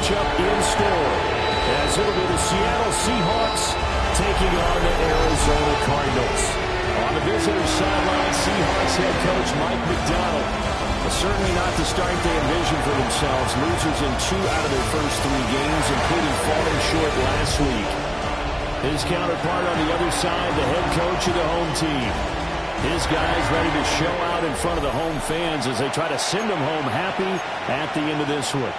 matchup in store, as it'll be the Seattle Seahawks taking on the Arizona Cardinals. On the visitor's sideline, Seahawks head coach Mike McDonald. Certainly not the start they envisioned for themselves. Losers in 2 out of their first 3 games, including falling short last week. His counterpart on the other side, the head coach of the home team. His guys ready to show out in front of the home fans as they try to send them home happy at the end of this one.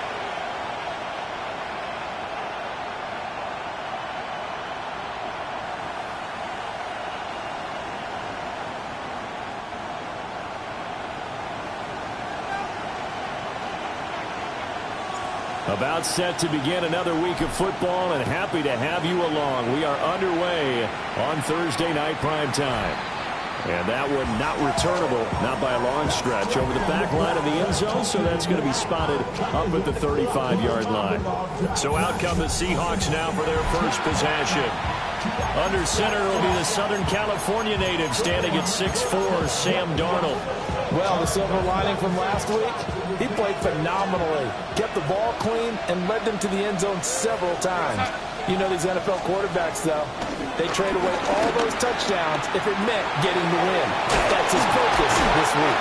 About set to begin another week of football, and happy to have you along. We are underway on Thursday night primetime. And that one not returnable, not by a long stretch, over the back line of the end zone, so that's going to be spotted up at the 35-yard line. So out come the Seahawks now for their first possession. Under center will be the Southern California native standing at 6'4", Sam Darnold. Well, the silver lining from last week, he played phenomenally. Kept the ball clean and led them to the end zone several times. You know these NFL quarterbacks, though. They trade away all those touchdowns if it meant getting the win. That's his focus this week.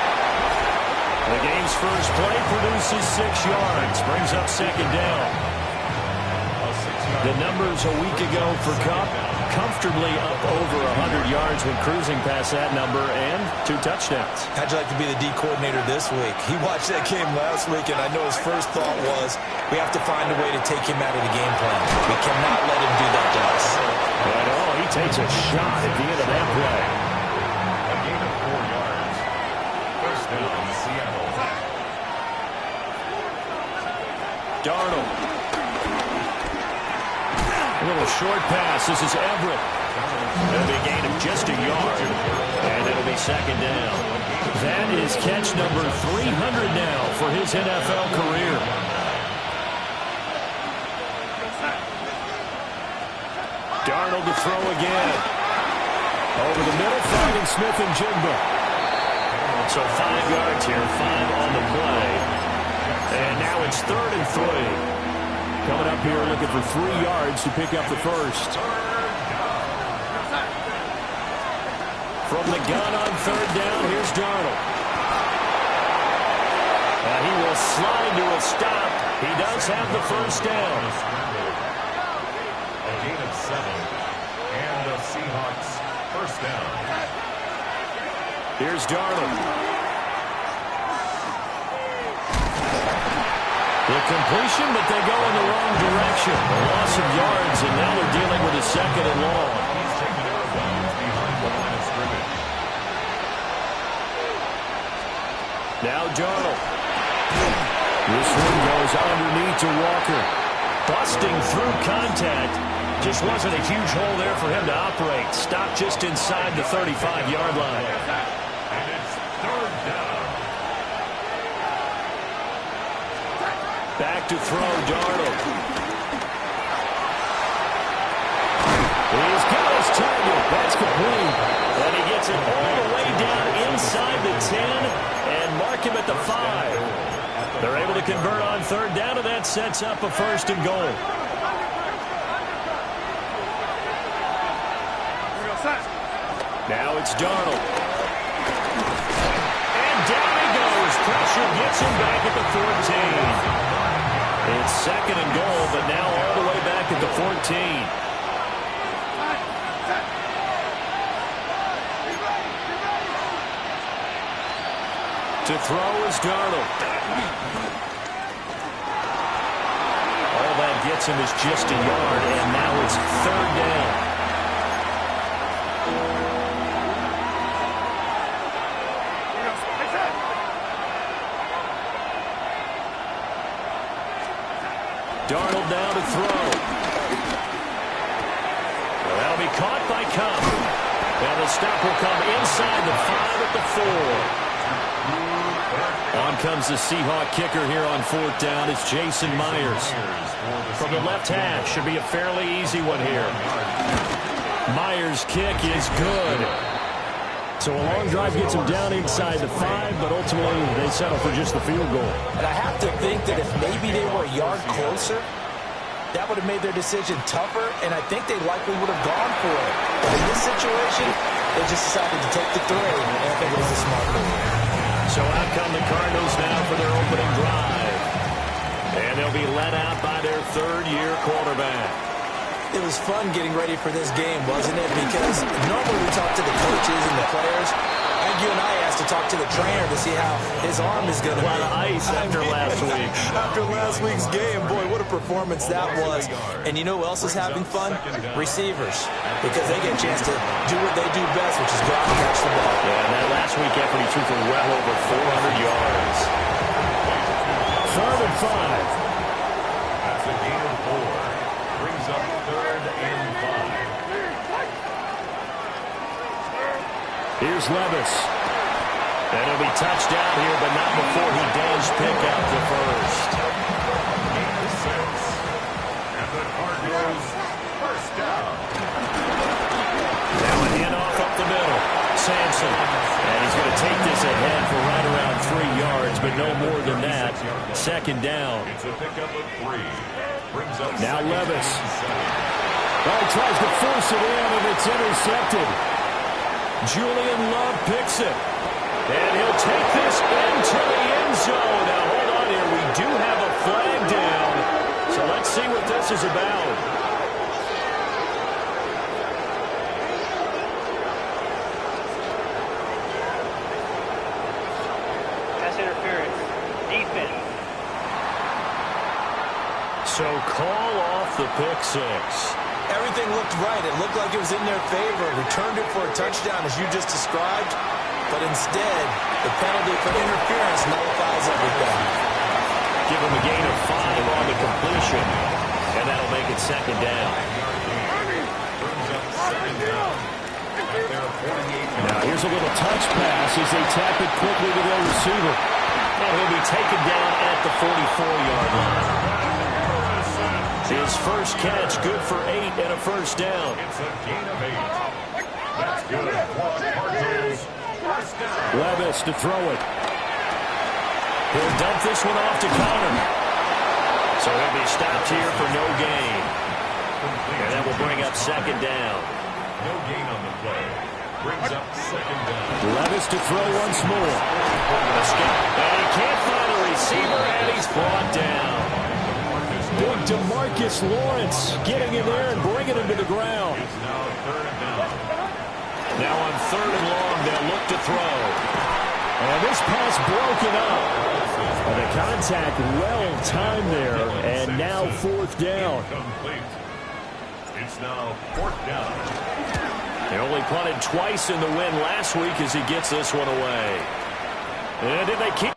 The game's first play produces 6 yards. Brings up second down. The numbers a week ago for Kupp, comfortably up over 100 yards when cruising past that number, and 2 touchdowns. How'd you like to be the D coordinator this week? He watched that game last week, and I know his first thought was, we have to find a way to take him out of the game plan. We cannot let him do that to us. But he takes a shot at the end of that play. A gain of 4 yards. First down, Seattle. Darnold. A little short pass. This is Everett. It'll be a gain of just a yard. And it'll be second down. That is catch number 300 now for his NFL career. Darnold to throw again. Over the middle, finding Smith and Jigba. So 5 yards here, 5 on the play. And now it's 3rd and 3. Coming up here looking for 3 yards to pick up the first. From the gun on 3rd down, here's Darnold. He will slide to a stop. He does have the first down. A gain of 7. And the Seahawks first down. Here's Darnold. The completion, but they go in the wrong direction. A loss of yards, and now they're dealing with a 2nd and long. He's taken out of bounds behind the line of scrimmage. Now Darnold. This one goes underneath to Walker. Busting through contact. Just wasn't a huge hole there for him to operate. Stopped just inside the 35-yard line. And it's 3rd down. Back to throw, Darnold. He's got his target. That's complete. And he gets it all the way down inside the 10 and mark him at the 5. They're able to convert on 3rd down, and that sets up a 1st and goal. Now it's Darnold. And down he goes. Pressure gets him back at the 14. It's 2nd and goal, but now all the way back at the 14. To throw is Darnold. All that gets him is just a yard, and now it's 3rd down. Darnold now to throw. Well, that'll be caught by Kupp. And the stop will come inside the 5 at the 4. On comes the Seahawk kicker here on 4th down. It's Jason Myers. From the left hash. Should be a fairly easy one here. Myers' kick is good. So a long drive gets them down inside the 5, but ultimately they settle for just the field goal. And I have to think that if maybe they were a yard closer, that would have made their decision tougher, and I think they likely would have gone for it. But in this situation, they just decided to take the 3, and I think it was a smart move. So out come the Cardinals now for their opening drive. And they'll be led out by their third-year quarterback. It was fun getting ready for this game, wasn't it? Because normally we talk to the coaches and the players. I think you and I asked to talk to the trainer to see how his arm is going to be. A lot of ice after last week. After last week's game, boy, what a performance that was. And you know who else is having fun? Receivers. Because they get a chance to do what they do best, which is go out and catch the ball. Yeah, and that last week effort, he threw for well over 400 yards. 3rd and 5. That's a gain of 4. Brings up 3rd and 5. Here's Levis. And he'll be touched down here, but not before he does pick up the first. Gain of 6. And the Cardinals first down. Now a handoff up the middle. Sampson. And he's going to take this ahead for right around 3 yards, but no more than that. 2nd down. It's a pickup of 3. Brings up now Levis. Oh, he tries to force it in, and it's intercepted. Julian Love picks it. And he'll take this into the end zone. Now, hold on here. We do have a flag down. So let's see what this is about. Pass interference. Defense. So call off the pick 6. Everything looked right. It looked like it was in their favor. Returned it for a touchdown, as you just described. But instead, the penalty for interference nullifies everything. Give him a gain of 5 on the completion. And that'll make it 2nd down. brings up 2nd down. At their 48. Now here's a little touch pass as they tap it quickly to their receiver. And he'll be taken down at the 44-yard line. His first catch, good for 8 and a first down. It's a gain of 8. That's good for the Cardinals. First down. Levis to throw it. He'll dump this one off to Connor. So he'll be stopped here for no gain. And that will bring up 2nd down. No gain on the play. Brings up 2nd down. Levis to throw once more. And he can't find a receiver, and he's brought down. Big DeMarcus Lawrence getting in there and bringing him to the ground. It's now 3rd down. Now on 3rd and long, they'll look to throw. And this pass broken up. And the contact well timed there, and now 4th down. Complete. It's now 4th down. They only punted twice in the win last week as he gets this one away. And did they keep?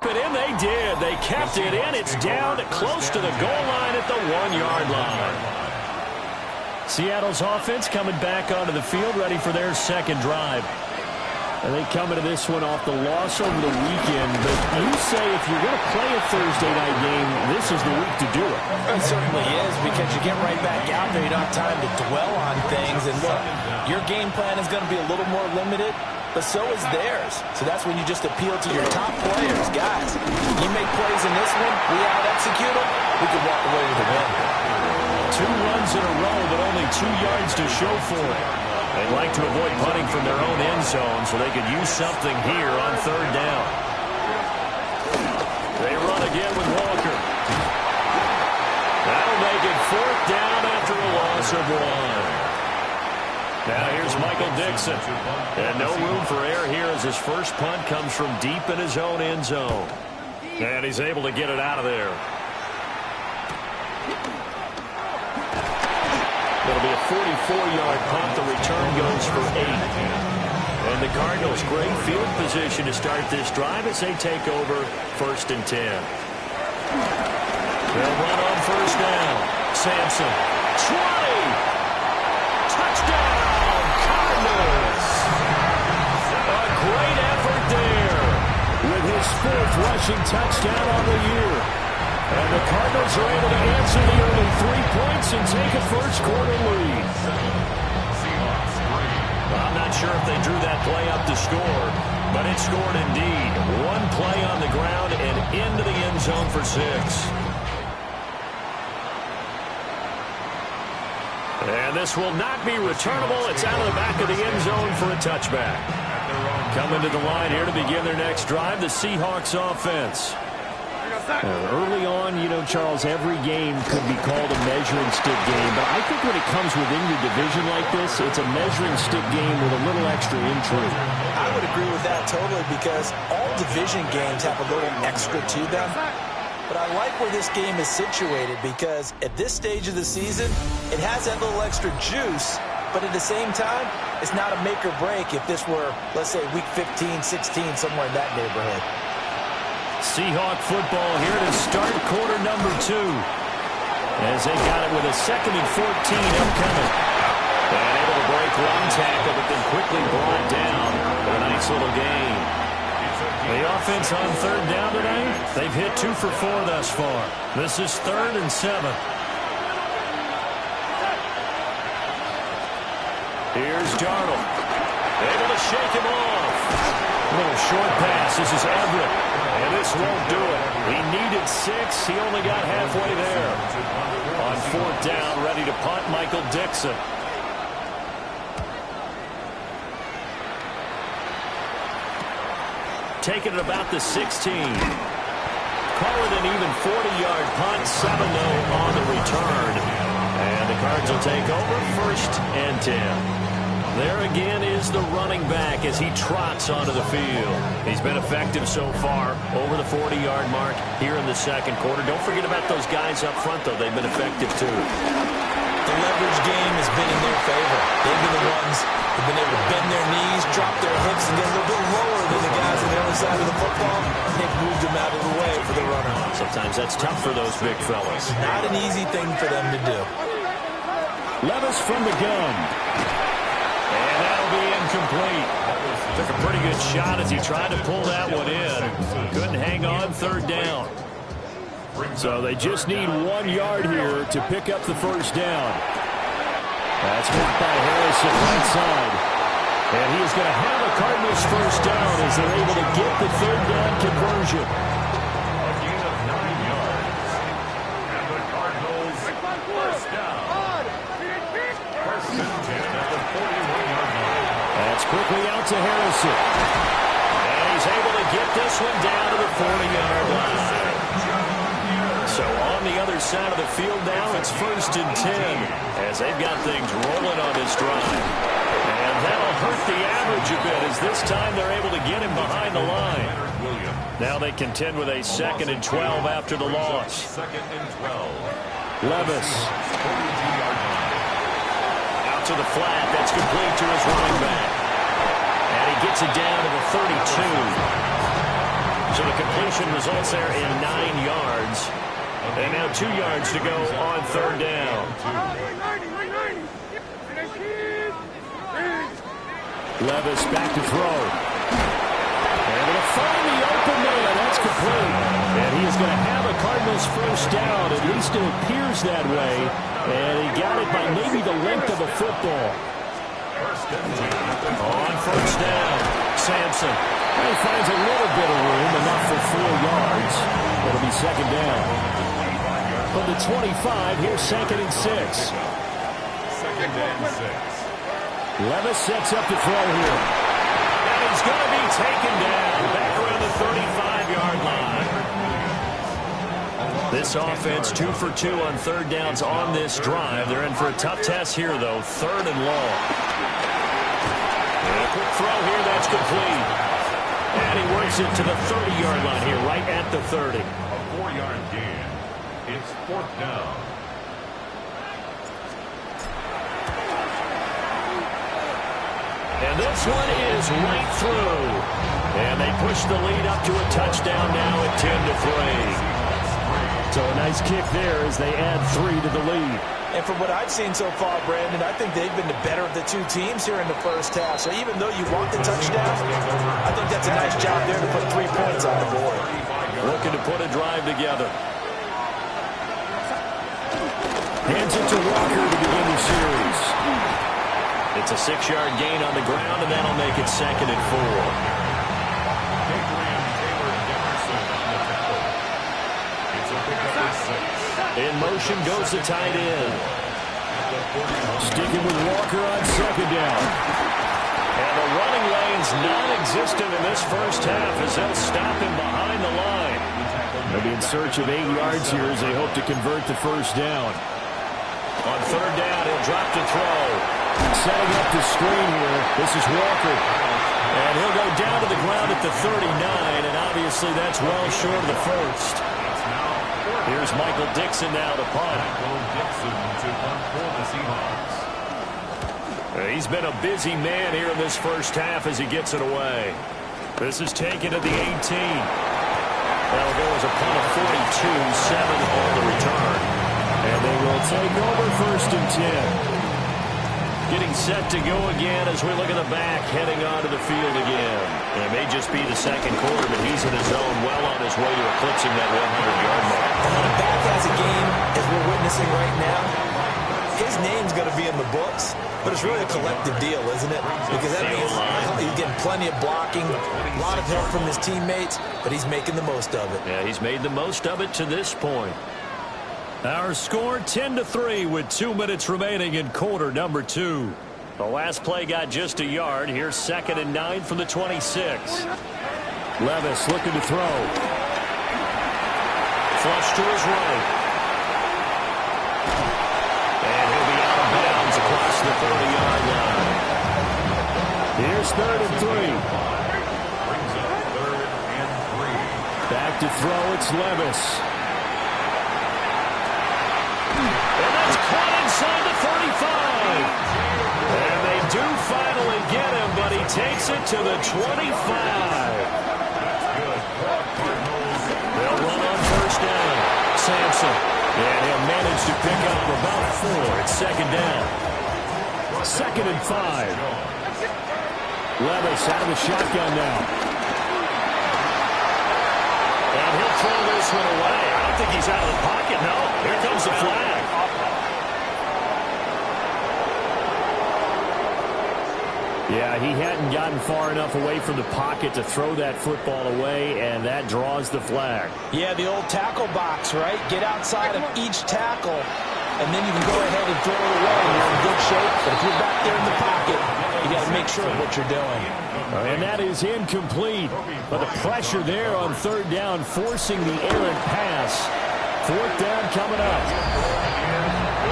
It in, they did. They kept it in. It's down close to the goal line at the 1-yard line. Seattle's offense coming back onto the field, ready for their second drive. And they come into this one off the loss over the weekend. But you say if you're going to play a Thursday night game, this is the week to do it. It certainly is, because you get right back out there. You don't have time to dwell on things. And look, your game plan is going to be a little more limited, but so is theirs. So that's when you just appeal to your top players. Guys, you make plays in this one, we out-execute them, we can walk away with a win. 2 runs in a row, but only 2 yards to show for it. They'd like to avoid punting from their own end zone so they could use something here on 3rd down. They run again with Walker. That'll make it 4th down after a loss of 1. Now here's Michael Dixon. And no room for error here as his first punt comes from deep in his own end zone. And he's able to get it out of there. It'll be a 44-yard punt. The return goes for 8. And the Cardinals, great field position to start this drive as they take over 1st and 10. They'll run on 1st down. Sampson. 20. Touchdown, Cardinals. A great effort there with his 4th rushing touchdown on the year. And the Cardinals are able to answer the early 3 points and take a first-quarter lead. I'm not sure if they drew that play up to score, but it scored indeed. 1 play on the ground and into the end zone for 6. And this will not be returnable. It's out of the back of the end zone for a touchback. Coming to the line here to begin their next drive, the Seahawks offense. Early on, you know, Charles, every game could be called a measuring stick game. But I think when it comes within your division like this, it's a measuring stick game with a little extra intrigue. I would agree with that totally, because all division games have a little extra to them. But I like where this game is situated, because at this stage of the season, it has that little extra juice. But at the same time, it's not a make or break if this were, let's say, week 15, 16, somewhere in that neighborhood. Seahawk football here to start quarter number 2. As they got it with a 2nd and 14 upcoming. And able to break one tackle, but then quickly brought down with a nice little gain. The offense on 3rd down tonight, they've hit 2 for 4 thus far. This is 3rd and 7. Here's Darnold. Able to shake him off. A little short pass. This is Everett. And this won't do it. He needed 6. He only got halfway there. On 4th down, ready to punt, Michael Dixon. Taking it about the 16. Call it an even 40-yard punt. 7-0 on the return. And the Cards will take over 1st and 10. There again is the running back as he trots onto the field. He's been effective so far, over the 40-yard mark here in the 2nd quarter. Don't forget about those guys up front, though. They've been effective, too. The leverage game has been in their favor. They've been the ones who've been able to bend their knees, drop their hips, and get a little bit lower than the guys on the other side of the football. They've moved them out of the way for the runner. Sometimes that's tough for those big fellas. Not an easy thing for them to do. Levis from the gun. And that'll be incomplete. Took a pretty good shot as he tried to pull that one in. Couldn't hang on 3rd down. So they just need 1 yard here to pick up the 1st down. That's picked by Harrison right side. And he is going to have a Cardinals 1st down as they're able to get the 3rd down conversion. A gain of 9 yards. And the Cardinals 1st down. 1st and 10 at the 41-yard line. That's quickly out to Harrison. And he's able to get this one down to the 40-yard line. So on the other side of the field now, it's 1st and 10 as they've got things rolling on this drive. And that'll hurt the average a bit as this time they're able to get him behind the line. Now they contend with a 2nd and 12 after the loss. 2nd and 12. Levis. Out to the flat. That's complete to his running back. And he gets it down to the 32. So the completion results there in 9 yards. And now 2 yards to go on 3rd down. Levis back to throw. find the open man. That's complete. And he is going to have a Cardinals first down. At least it appears that way. And he got it by maybe the length of a football. On first down, Sampson. He finds a little bit of room, enough for 4 yards. It'll be second down. From the 25, here's second and 6. Second and 6. Levis sets up to throw here. And he's going to be taken down back around the 35-yard line. This offense 2 for 2 on third downs on this drive. They're in for a tough test here, though. Third and long. And a quick throw here. That's complete. And he works it to the 30-yard line here, right at the 30. A 4-yard gain. It's fourth down. And this one is right through. And they push the lead up to a touchdown now at 10-3. So a nice kick there as they add 3 to the lead. And from what I've seen so far, Brandon, I think they've been the better of the two teams here in the first half. So even though you want the touchdown, I think that's a nice job there to put 3 points on the board. Looking to put a drive together. Hands it to Walker to begin the series. It's a 6-yard gain on the ground, and that'll make it second and 4. In motion goes the tight end. Sticking with Walker on second down. And the running lane's non-existent in this first half as they'll stop him behind the line. They'll be in search of 8 yards here as they hope to convert the first down. On third down, he'll drop to throw. Setting up the screen here. This is Walker. And he'll go down to the ground at the 39, and obviously that's well short of the first. Here's Michael Dixon now to punt. Michael Dixon to punt for the Seahawks. He's been a busy man here in this first half as he gets it away. This is taken at the 18. That'll go as a punt of 42, 7 on the return. And they will take over first and 10. Getting set to go again as we look at the back, heading onto the field again. And it may just be the second quarter, but he's in his zone, well on his way to eclipsing that 100-yard mark. And when the back has a game, as we're witnessing right now, his name's going to be in the books, but it's really a collective deal, isn't it? Because that means he's getting plenty of blocking, a lot of help from his teammates, but he's making the most of it. Yeah, he's made the most of it to this point. Our score 10-3 with 2 minutes remaining in quarter number 2. The last play got just a yard. Here's second and 9 from the 26. Levis looking to throw. Flush to his right. And he'll be out of bounds across the 30-yard line. Here's third and 3. Brings up third and 3. Back to throw, it's Levis. And that's caught inside the 35. And they do finally get him, but he takes it to the 25. They'll run on first down. Sampson. And he'll manage to pick up about 4. It's second down. Second and 5. Levis out of the shotgun now. And he'll throw this one away. I don't think he's out of the pocket, no. Here comes the flag. Yeah, he hadn't gotten far enough away from the pocket to throw that football away, and that draws the flag. Yeah, the old tackle box, right? Get outside of each tackle, and then you can go ahead and throw it away, and you're in good shape. But if you're back there in the pocket, you got to make sure of what you're doing. And that is incomplete. But the pressure there on third down, forcing the errant pass. Fourth down coming up.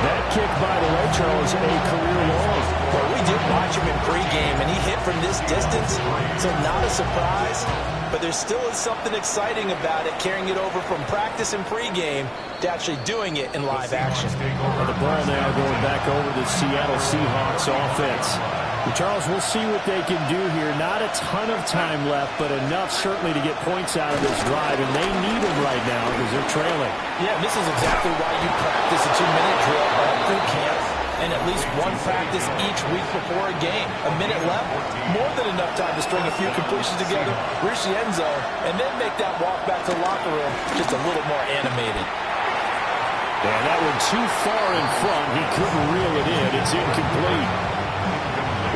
That kick, by the way, Charles, a career long. Well, we did watch him in pregame, and he hit from this distance, so not a surprise. But there still is something exciting about it, carrying it over from practice and pregame to actually doing it in live action. Well, the ball now going back over the Seattle Seahawks offense. Well, Charles, we'll see what they can do here. Not a ton of time left, but enough certainly to get points out of this drive, and they need them right now because they're trailing. Yeah, this is exactly why you practice a 2-minute drill all through camp. and at least one practice each week before a game. A minute left, more than enough time to string a few completions together, reach the end zone, and then make that walk back to the locker room just a little more animated. And that one too far in front. He couldn't reel it in. It's incomplete.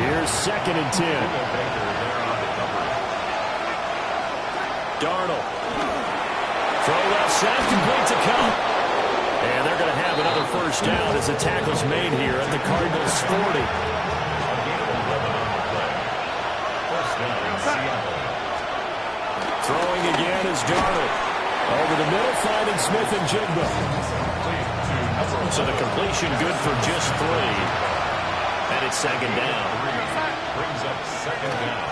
Here's 2nd and 10. Darnold. Throw left side, complete to Cup. And they're going to have another first down as the tackle's made here at the Cardinals' 40. Throwing again is Darnold. Over the middle, finding Smith and Jigba. So the completion good for just 3. And it's 2nd down.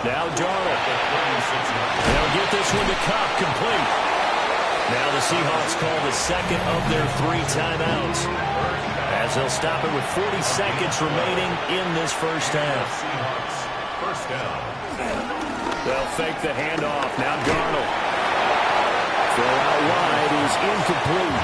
Now Darnold. They'll get this one to Cup, complete. Now the Seahawks call the 2nd of their 3 timeouts, as they'll stop it with 40 seconds remaining in this first half. They'll fake the handoff. Now Darnold. Throw out wide is incomplete.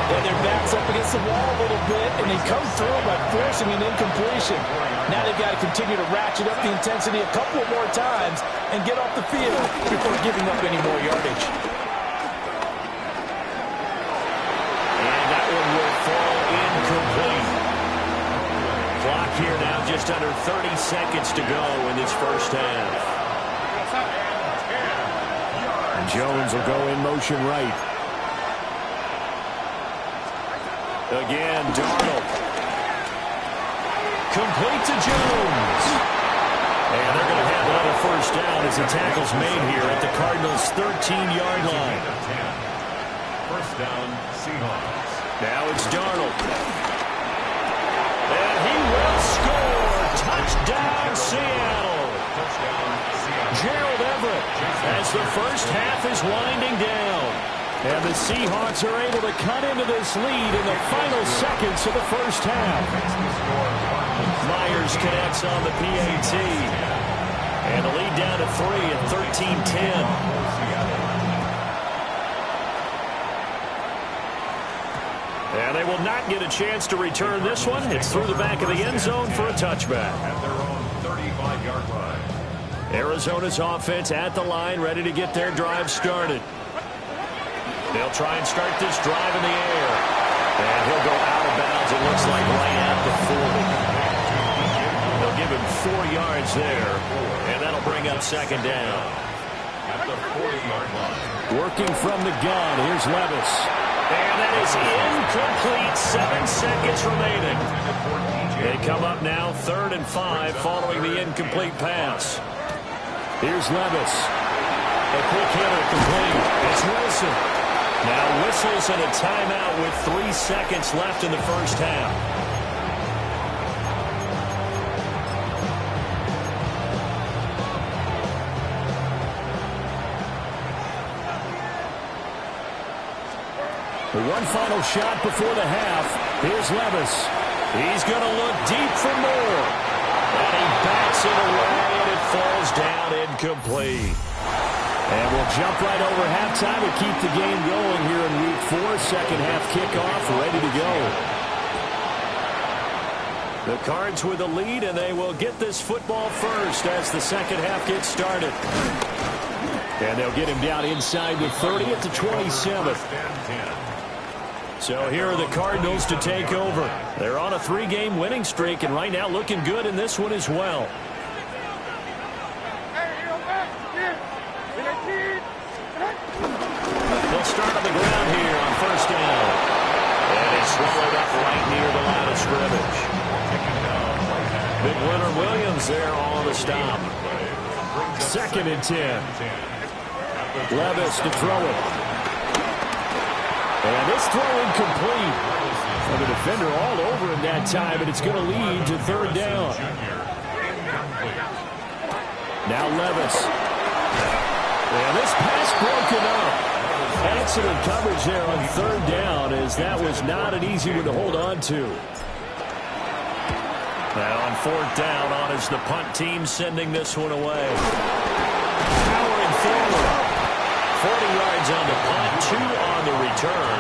And their back's up against the wall a little bit, and they come through by forcing an incompletion. Now they've got to continue to ratchet up the intensity a couple of more times and get off the field before giving up any more yardage. And that one will fall incomplete. Clock here now just under 30 seconds to go in this first half. And Jones will go in motion right. Again, Darnold. Complete to Jones. And they're going to have another first down as the tackle's made here at the Cardinals' 13-yard line. First down, Seahawks. Now it's Darnold. And he will score. Touchdown, Seattle. Gerald Everett as the first half is winding down. And the Seahawks are able to cut into this lead in the final seconds of the first half. Myers connects on the PAT. And the lead down to 3 at 13-10. And they will not get a chance to return this one. It's through the back of the end zone for a touchback. At their own 35-yard line. Arizona's offense at the line, ready to get their drive started. They'll try and start this drive in the air. And he'll go out of bounds, it looks like, right at the 40. They'll give him 4 yards there. And that'll bring up 2nd down. At the 40-yard line. Working from the gun, here's Levis. And that is incomplete. 7 seconds remaining. They come up now 3rd and 5 following the incomplete pass. Here's Levis. A quick hitter complete. It's Wilson. Now whistles and a timeout with 3 seconds left in the first half. The one final shot before the half. Here's Levis. He's going to look deep for more. And he backs it away, and it falls down incomplete. And we'll jump right over halftime and keep the game going here in Week 4. Second half kickoff, ready to go. The Cards with a lead, and they will get this football first as the second half gets started. And they'll get him down inside the 30 at the 27. So here are the Cardinals to take over. They're on a 3-game winning streak, and right now looking good in this one as well. They'll start on the ground here on first down. And they swallow it up right near the line of scrimmage. Big Leonard Williams there on the stop. 2nd and 10. Levis to throw it. And this throw incomplete. And the defender all over him that time, and it's going to lead to 3rd down. Now Levis. And this pass broken up. Excellent coverage there on 3rd down, as that was not an easy one to hold on to. Now on 4th down, on is the punt team sending this one away. Powering forward. 40 yards on the punt, 2 on the return.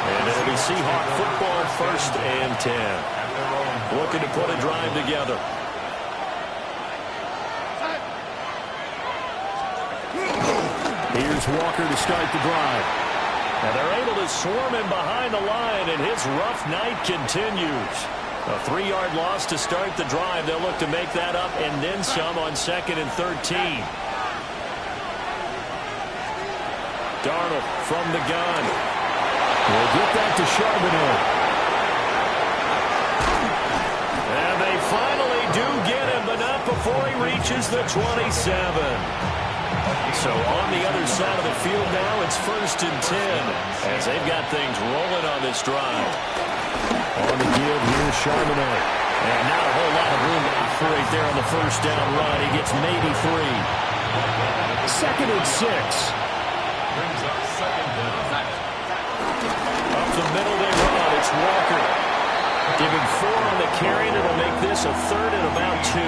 And it'll be Seahawk football, 1st and 10. At their own looking to put a drive together. Here's Walker to start the drive. And they're able to swarm him behind the line, and his rough night continues. A 3-yard loss to start the drive. They'll look to make that up and then some on 2nd and 13. Darnold from the gun. We'll get that to Charbonnet. And they finally do get him, but not before he reaches the 27. So on the other side of the field now, it's 1st and 10 as they've got things rolling on this drive. On the give, here's Charbonnet. And not a whole lot of room to operate there on the first down run. He gets maybe 3. 2nd and 6. Brings up 2nd down. Up the middle they run. It's Walker. Give him 4 on the carry, and it'll make this a 3rd and about 2.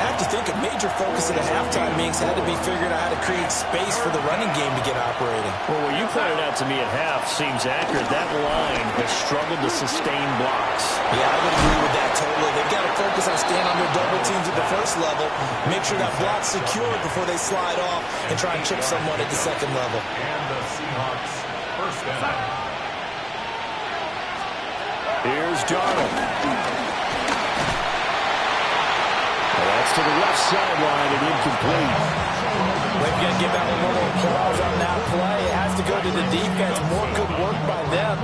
I have to think a major focus of the halftime meetings had to be figuring out how to create space for the running game to get operating. Well, what you pointed out to me at half seems accurate. That line has struggled to sustain blocks. Yeah, I would agree with that totally. They've got to focus on staying under double teams at the first level, make sure that block's secured before they slide off and try and chip someone at the second level. And the Seahawks 1st down. Here's Darnold. That's to the left sideline and incomplete. We're going to give out a little applause on that play. It has to go to the defense. More good work by them.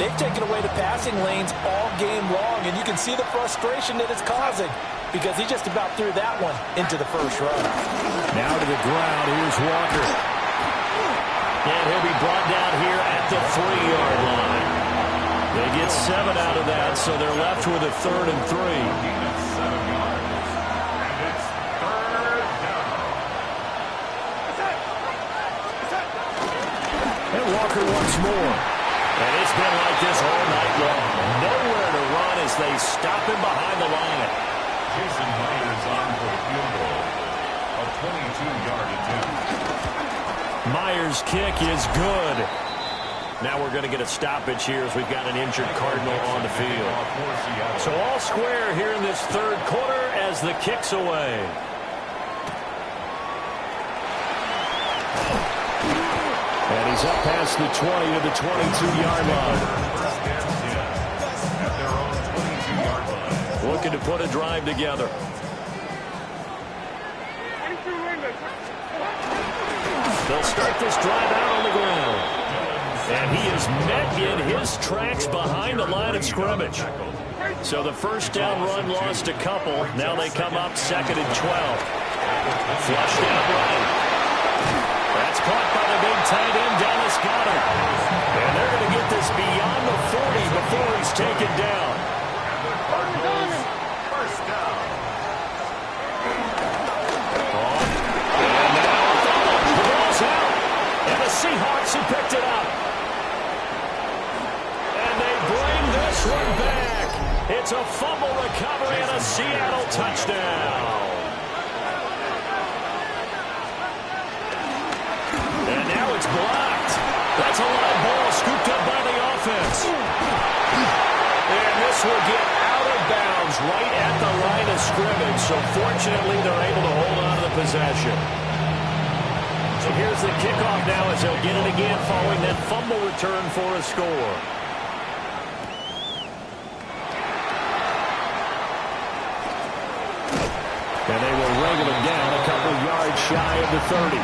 They've taken away the passing lanes all game long, and you can see the frustration that it's causing because he just about threw that one into the first run. Now to the ground. Here's Walker. And he'll be brought down here at the 3-yard line. They get 7 out of that, so they're left with a 3rd and 3. 7 yards. Walker once more. And it's been like this all night long. Nowhere to run as they stop him behind the line. Jason Myers on for the field goal. A 22-yard attempt. Myers' kick is good. Now we're going to get a stoppage here as we've got an injured Cardinal on the field. So all square here in this 3rd quarter as the kick's away. And he's up past the 20 to the 22-yard line. At their own 22-yard line. Looking to put a drive together. They'll start this drive out on the ground. And he is met in his tracks behind the line of scrimmage. So the first down run lost a couple. Now they come up 2nd and 12. Flushed out right. That's caught by the big tight end, Dallas Goedert. And they're going to get this beyond the 40 before he's taken down. And the Cardinals 1st down. And now the ball's out. And the Seahawks have picked it up. And they bring this one back. It's a fumble recovery and a Seattle touchdown. And now it's blocked. That's a line ball scooped up by the offense. And this will get out of bounds right at the line of scrimmage. So fortunately, they're able to hold on to the possession. So here's the kickoff now as they'll get it again following that fumble return for a score. And they will wrangle him down a couple yards shy of the 30.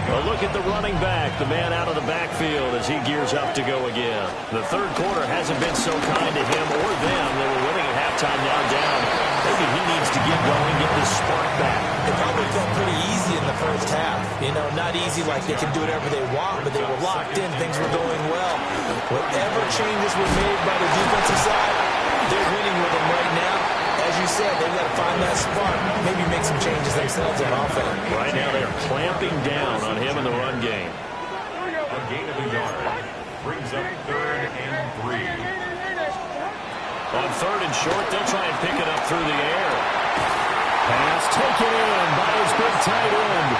A look at the running back, the man out of the backfield as he gears up to go again. The 3rd quarter hasn't been so kind to him or them. They were winning at halftime, now down. Maybe he needs to get going, get this spark back. It probably felt pretty easy in the first half. You know, not easy like they can do whatever they want, but they were locked in. Things were going well. Whatever changes were made by the defensive side, they're winning with them right now. As you said, they've got to find that spark, maybe make some changes themselves on offense. Right now they're clamping down on him in the run game. A gain of a yard. Brings up 3rd and 3. On 3rd and short, they'll try and pick it up through the air. Pass taken in by his big tight end.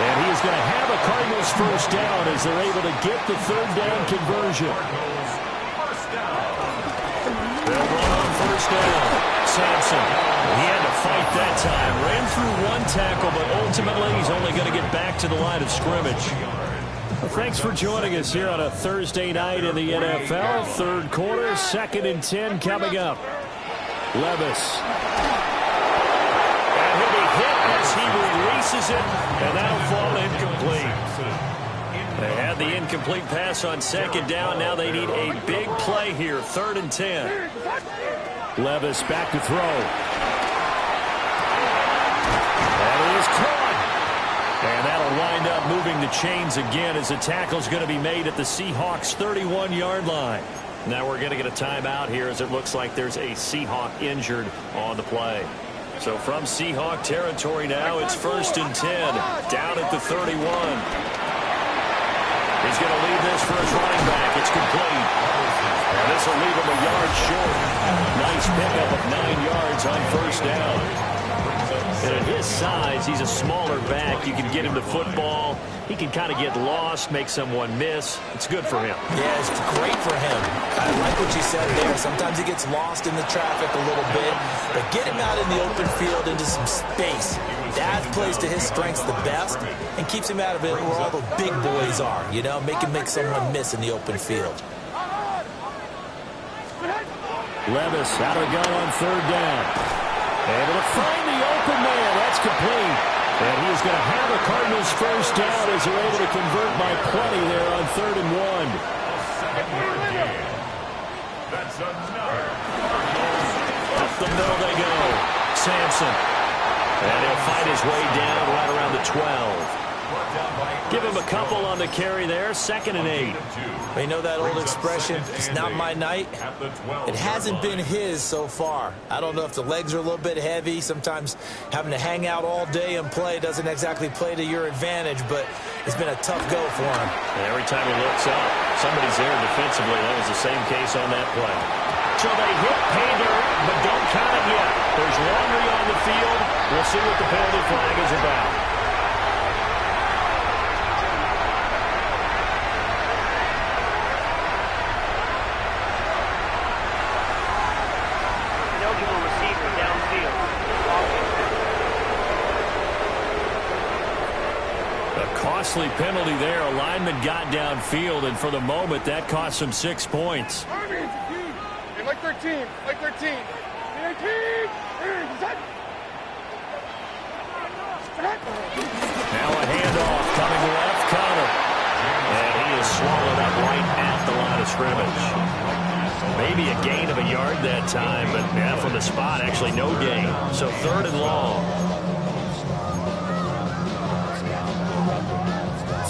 And he is going to have a Cardinals first down as they're able to get the 3rd down conversion. Cardinals 1st down. They'll run on 1st first down. Sampson, he had to fight that time. Ran through one tackle, but ultimately he's only going to get back to the line of scrimmage. Well, thanks for joining us here on a Thursday night in the NFL. Third quarter, 2nd and 10 coming up. Levis. And he'll be hit as he releases it, and that'll fall incomplete. They had the incomplete pass on 2nd down. Now they need a big play here, 3rd and 10. Levis back to throw. And he is caught. And that'll wind up moving the chains again as the tackle's going to be made at the Seahawks 31-yard line. Now we're going to get a timeout here as it looks like there's a Seahawk injured on the play. So from Seahawk territory now, it's 1st and 10, down at the 31. He's going to leave this for his running back. It's complete. And this will leave him a yard short. Nice pickup of 9 yards on 1st down. And at his size, he's a smaller back. You can get him to football. He can kind of get lost, make someone miss. It's good for him. Yeah, it's great for him. I like what you said there. Sometimes he gets lost in the traffic a little bit. But get him out in the open field into some space. That plays to his strengths the best and keeps him out of it where all the big boys are. You know, make him make someone miss in the open field. Levis out of the gun on 3rd down. Able to find the open man. That's complete. And he is going to have the Cardinals first down as they're able to convert by plenty there on 3rd and 1. That's another. Up the middle they go. Sampson. And he'll fight his way down right around the 12. Give him a couple on the carry there. 2nd and 8. You know that old expression, it's not my night? It hasn't been his so far. I don't know if the legs are a little bit heavy. Sometimes having to hang out all day and play doesn't exactly play to your advantage, but it's been a tough go for him. And every time he looks up, somebody's there defensively. That was the same case on that play. So they hit Painter, but don't count it yet. There's laundry on the field. We'll see what the penalty flag is about. Costly penalty there. A lineman got downfield, and for the moment, that cost him 6 points. Like 13. Like 13. Now a handoff coming left, Connor. And he is swallowed up right at the line of scrimmage. Maybe a gain of a yard that time, but yeah, from the spot, actually no gain. So 3rd and long.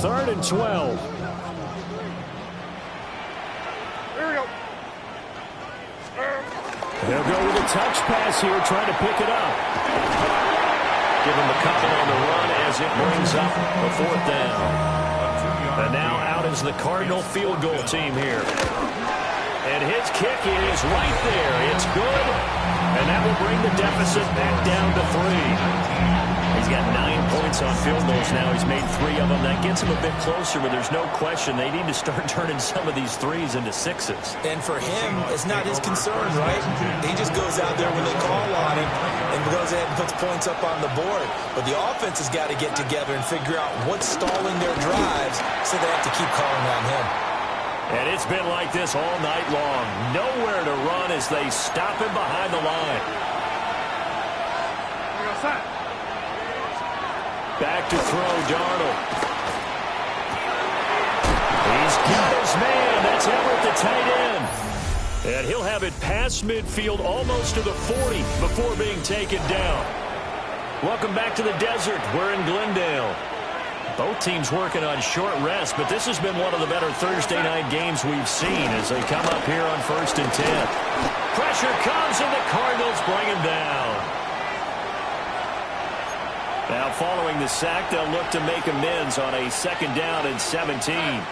3rd and 12. There we go. They'll go with a touch pass here, trying to pick it up. Give him a couple on the run as it brings up a 4th down. And now out is the Cardinal field goal team here. And his kick is right there. It's good. And that will bring the deficit back down to 3. He's got 9 points on field goals now. He's made 3 of them. That gets him a bit closer, but there's no question they need to start turning some of these 3s into 6s. And for him, it's not his concern, right? He just goes out there when they call on him and goes ahead and puts points up on the board. But the offense has got to get together and figure out what's stalling their drives, so they have to keep calling on him. And it's been like this all night long. Nowhere to run as they stop him behind the line. Back to throw, Darnold. He's got his man. That's Everett, the tight end. And he'll have it past midfield, almost to the 40, before being taken down. Welcome back to the desert. We're in Glendale. Both teams working on short rest, but this has been one of the better Thursday night games we've seen as they come up here on 1st and 10. Pressure comes, and the Cardinals bring him down. Now, following the sack, they'll look to make amends on a 2nd down and 17.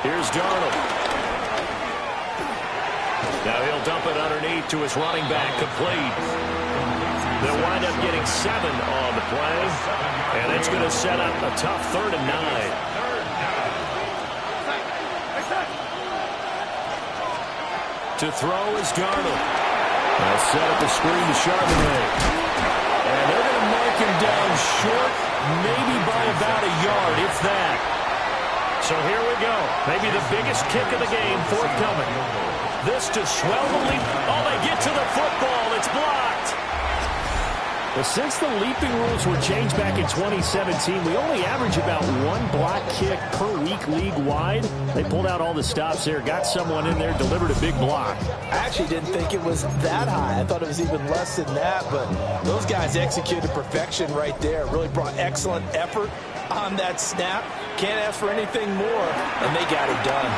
Here's Darnold. Now he'll dump it underneath to his running back, complete. They'll wind up getting 7 on the play, and it's going to set up a tough 3rd and 9. To throw is Darnold. They'll set up the screen to Charbonnet. And they're going to mark him down short, maybe by about a yard, if that. So here we go. Maybe the biggest kick of the game forthcoming. This to swell the lead. Oh, they get to the football. It's blocked. Well, since the leaping rules were changed back in 2017, we only average about one block kick per week league-wide. They pulled out all the stops there, got someone in there, delivered a big block. I actually didn't think it was that high. I thought it was even less than that, but those guys executed perfection right there. Really brought excellent effort on that snap. Can't ask for anything more, and they got it done.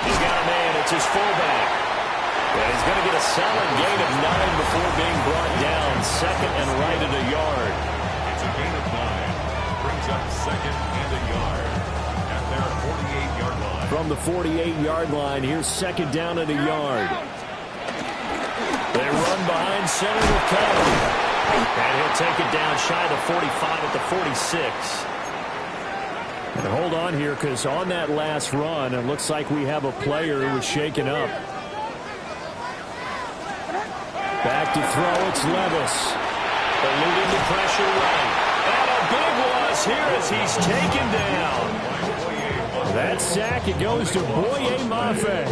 He's got a man. It's his fullback. Yeah, he's going to get a solid gain of 9 before being brought down. Second and right at a yard. It's a gain of 9. Brings up second and a yard at their 48-yard line. From the 48-yard line, here's second down at a yard. They run behind center with Kelly. And he'll take it down shy of the 45 at the 46. And hold on here, because on that last run, it looks like we have a player who was shaken up. Back to throw, it's Levis. Eluding the pressure right. And a big loss here as he's taken down. That sack, it goes to Boye Mafe.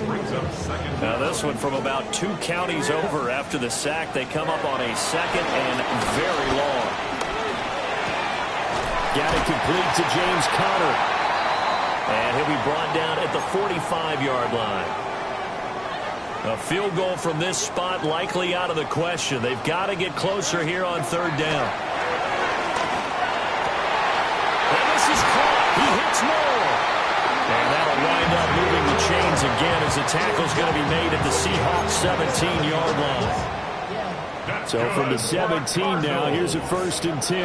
Now this one from about 2 counties over after the sack. They come up on a second and very long. Got it complete to James Conner. And he'll be brought down at the 45-yard line. A field goal from this spot likely out of the question. They've got to get closer here on third down. And this is caught. He hits more. And that'll wind up moving the chains again as the tackle's going to be made at the Seahawks 17-yard line. So from the 17 now, here's a 1st and 10.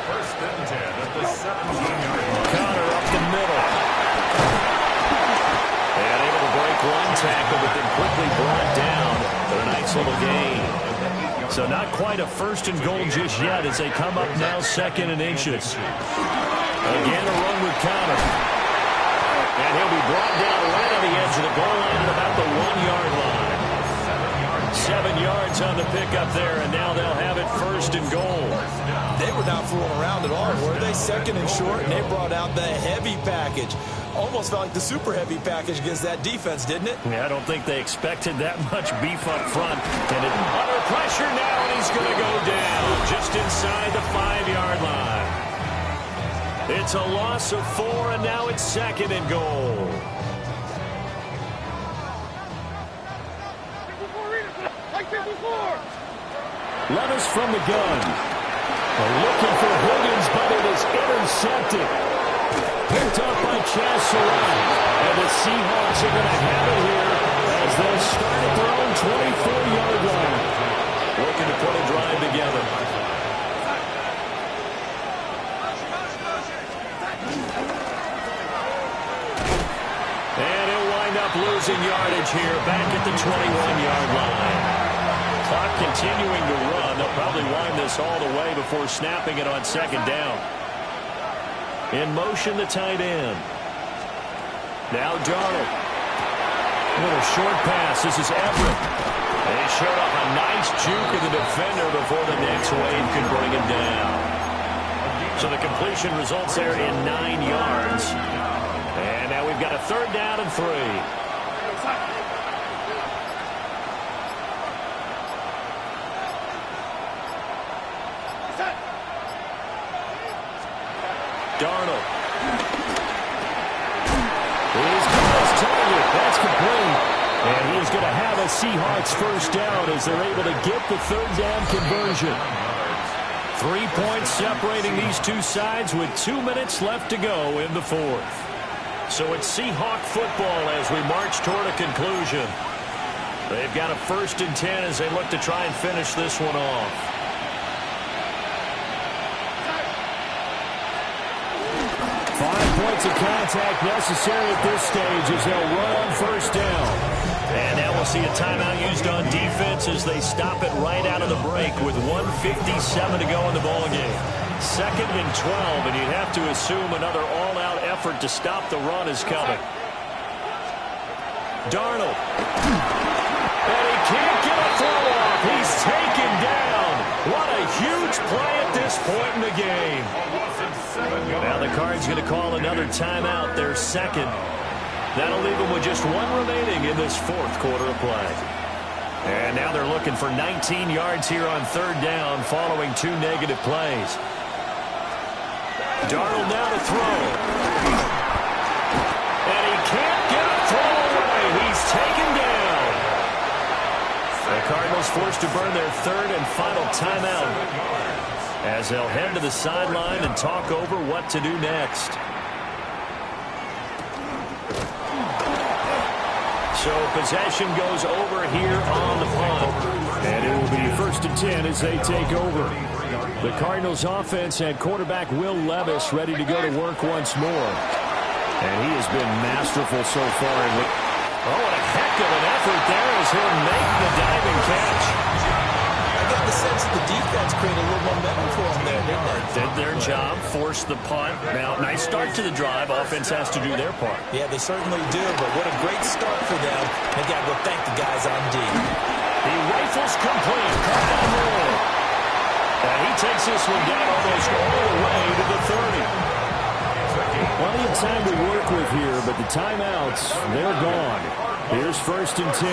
1st and 10 at the 17-yard line. Conner up the middle. And able to break one tackle, but then quickly brought down for a nice little gain. So not quite a 1st and goal just yet as they come up now 2nd and inches. Again a run with Conner. And he'll be brought down right on the edge of the goal line at about the 1-yard line. 7 yards on the pickup there, and now they'll have it 1st and goal. They were not fooling around at all, were they? 2nd and short, and they brought out the heavy package. Almost felt like the super heavy package against that defense, didn't it? Yeah, I don't think they expected that much beef up front. And it under pressure now, and he's going to go down just inside the 5-yard line. It's a loss of 4, and now it's 2nd and goal. Levis from the gun. Looking for Higgins, but it is intercepted. Picked up by Chaz Surratt. And the Seahawks are going to have it here as they start at their own 24-yard line. Looking to put a drive together. And he'll wind up losing yardage here back at the 21-yard line. Clock continuing to run. They'll probably wind this all the way before snapping it on 2nd down. In motion, the tight end. Now Darnold. Little short pass. This is Everett. They showed up a nice juke of the defender before the next wave could bring him down. So the completion results there in 9 yards. And now we've got a 3rd down and 3. Darnold. He's got his target. That's complete. And he's going to have a Seahawks 1st down as they're able to get the 3rd down conversion. 3 points separating these two sides with 2 minutes left to go in the 4th. So it's Seahawk football as we march toward a conclusion. They've got a 1st and 10 as they look to try and finish this one off. 5 points of contact necessary at this stage as they'll run on 1st down. And now we'll see a timeout used on defense as they stop it right out of the break with 1:57 to go in the ballgame. 2nd and 12, and you'd have to assume another all-out effort to stop the run is coming. Darnold. And he can't get a throw off. He's taken down. What a huge play at this point in the game. Now the Cards going to call another timeout, their second. That'll leave them with just one remaining in this fourth quarter of play. And now they're looking for 19 yards here on third down following 2 negative plays. Darnold now to throw. And he can't get a throw away. He's taken down. The Cardinals forced to burn their third and final timeout as they'll head to the sideline and talk over what to do next. So possession goes over here on the punt. And it will be 1st and 10 as they take over. The Cardinals offense had quarterback Will Levis ready to go to work once more. And he has been masterful so far. Oh, what a heck of an effort there as he'll make the diving catch. I got the sense that the defense created a little momentum for him there, didn't they? Did their job, forced the punt. Now, nice start to the drive. Offense has to do their part. Yeah, they certainly do, but what a great start for them. They got to go thank the guys on D. He rifles complete. Caught on the roll. And he takes this one down almost all the way to the 30. Plenty of time to work with here, but the timeouts, they're gone. Here's 1st and 10.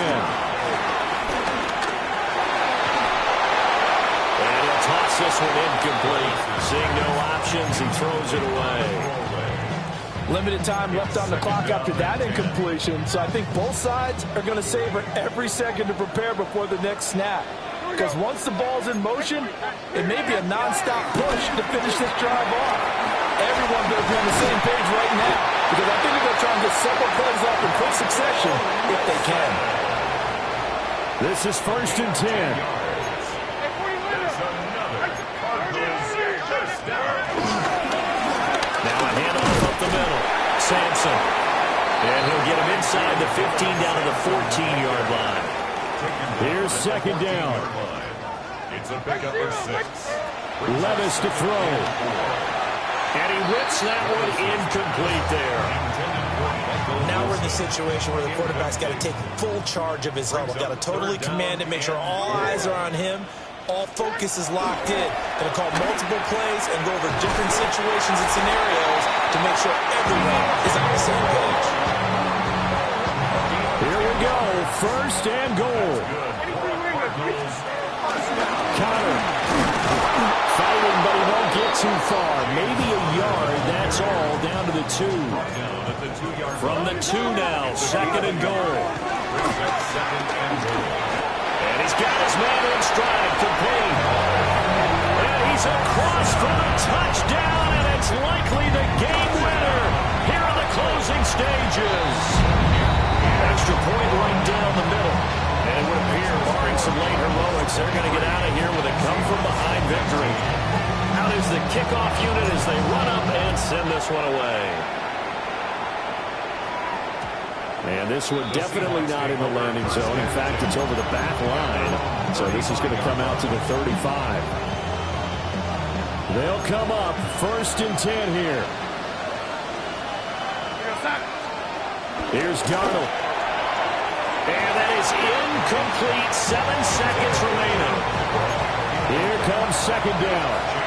And he'll toss this one incomplete. Seeing no options, he throws it away. Limited time left on the clock after that incompletion, so I think both sides are going to savor every second to prepare before the next snap. Because once the ball's in motion, it may be a nonstop push to finish this drive off. Everyone better be on the same page right now, because I think they're going to try and get several plays off in quick succession if they can. This is 1st and 10. Now a handoff up the middle. Sampson. And he'll get him inside the 15 down to the 14-yard line. Here's 2nd down. It's a pickup of 6. Levis to throw. And he whips that one incomplete there. Now we're in the situation where the quarterback's got to take full charge of his huddle. Got to totally command it, make sure all eyes are on him. All focus is locked in. Going to call multiple plays and go over different situations and scenarios to make sure everyone is on the same page. Here we go. 1st and goal. Connor. Fighting, but he won't get too far. Maybe a yard, that's all, down to the 2. From the 2 now, 2nd and goal. And he's got his man in stride, complete. And he's across for the touchdown, and it's likely the game winner here in the closing stages. Extra point right down the middle. And it would appear, barring some late heroics, they're going to get out of here with a come-from-behind victory. Out is the kickoff unit as they run up and send this one away. And this one definitely not in the landing zone. In fact, it's over the back line. So this is going to come out to the 35. They'll come up 1st and 10 here. Here's Darnold. And that is incomplete. 7 seconds remaining. Here comes 2nd down.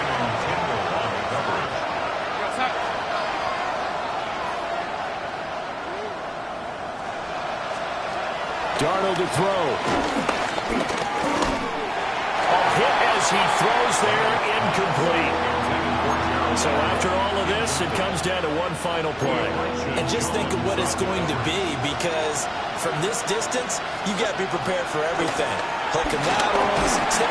Darnold to throw. A hit as he throws there, incomplete. So after all of this, it comes down to one final play. And just think of what it's going to be, because from this distance, you got to be prepared for everything. Hook and laterals, tip